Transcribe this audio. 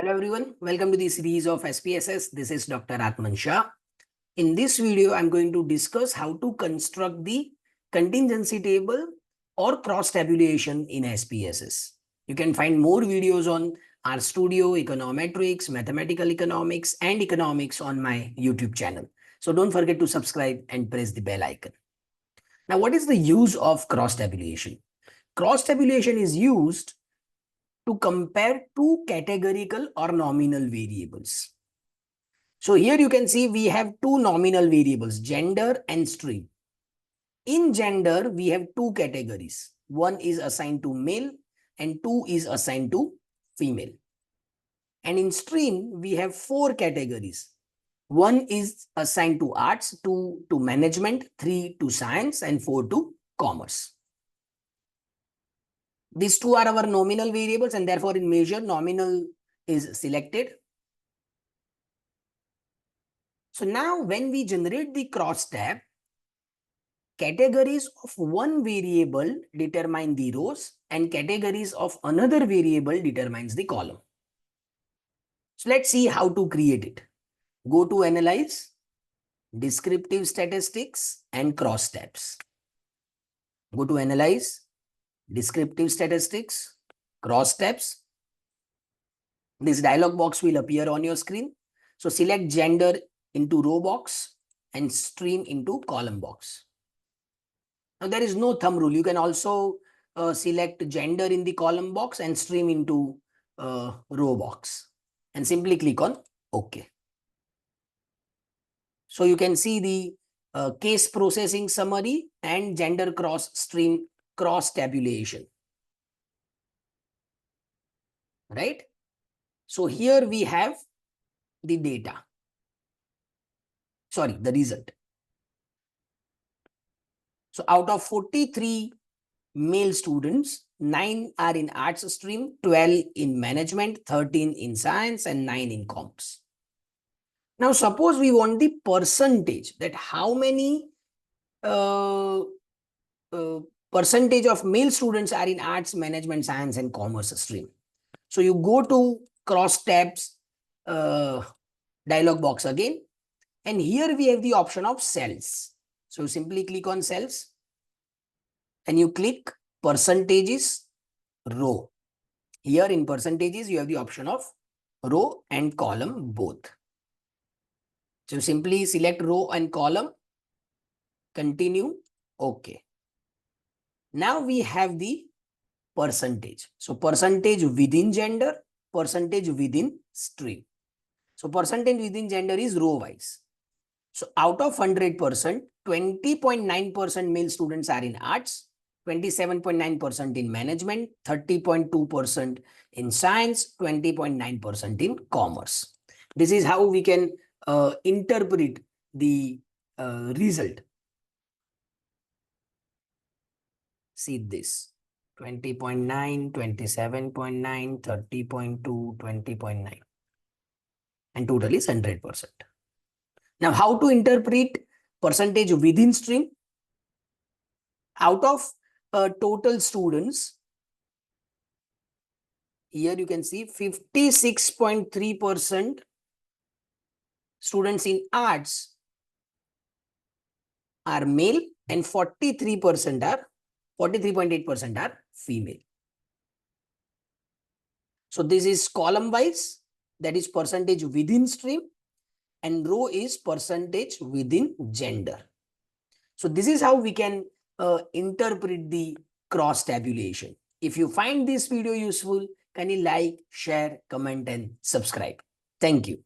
Hello everyone, welcome to the series of SPSS. This is Dr. Atman Shah. In this video, I'm going to discuss how to construct the contingency table or cross tabulation in SPSS. You can find more videos on R Studio, econometrics, mathematical economics, and economics on my YouTube channel. So don't forget to subscribe and press the bell icon. Now, what is the use of cross tabulation? Cross tabulation is used to compare two categorical or nominal variables. So here you can see we have two nominal variables, gender and stream. In gender, we have two categories. One is assigned to male and two is assigned to female. And in stream, we have four categories. One is assigned to arts, two to management, three to science, and four to commerce. These two are our nominal variables, and therefore in measure, nominal is selected. So now when we generate the cross tab, categories of one variable determine the rows and categories of another variable determines the column. So let's see how to create it. Go to Analyze, Descriptive Statistics, and Cross Tabs. Go to Analyze, Descriptive Statistics, Cross Tabs. This dialog box will appear on your screen. So select gender into row box and stream into column box. Now there is no thumb rule. You can also select gender in the column box and stream into row box and simply click on OK. So you can see the case processing summary and gender cross stream cross tabulation. Right? So here we have the data. Sorry, the result. So out of 43 male students, 9 are in arts stream, 12 in management, 13 in science, and 9 in commerce. Now, suppose we want the percentage, that how many percentage of male students are in arts, management, science, and commerce stream. So you go to cross tabs dialog box again, and here we have the option of cells. So simply click on cells and you click percentages row. Here in percentages, you have the option of row and column both. So simply select row and column, continue, OK. Now we have the percentage. So percentage within gender, percentage within stream. So percentage within gender is row wise. So out of 100%, 20.9% male students are in arts, 27.9% in management, 30.2% in science, 20.9% in commerce. This is how we can interpret the result. See this, 20.9, 27.9, 30.2, 20.9. And total is 100%. Now, how to interpret percentage within stream? Out of total students, here you can see 56.3% students in arts are male and 43.8% are female. So this is column wise, that is percentage within stream, and row is percentage within gender. So this is how we can interpret the cross tabulation. If you find this video useful, can you like, share, comment, and subscribe? Thank you.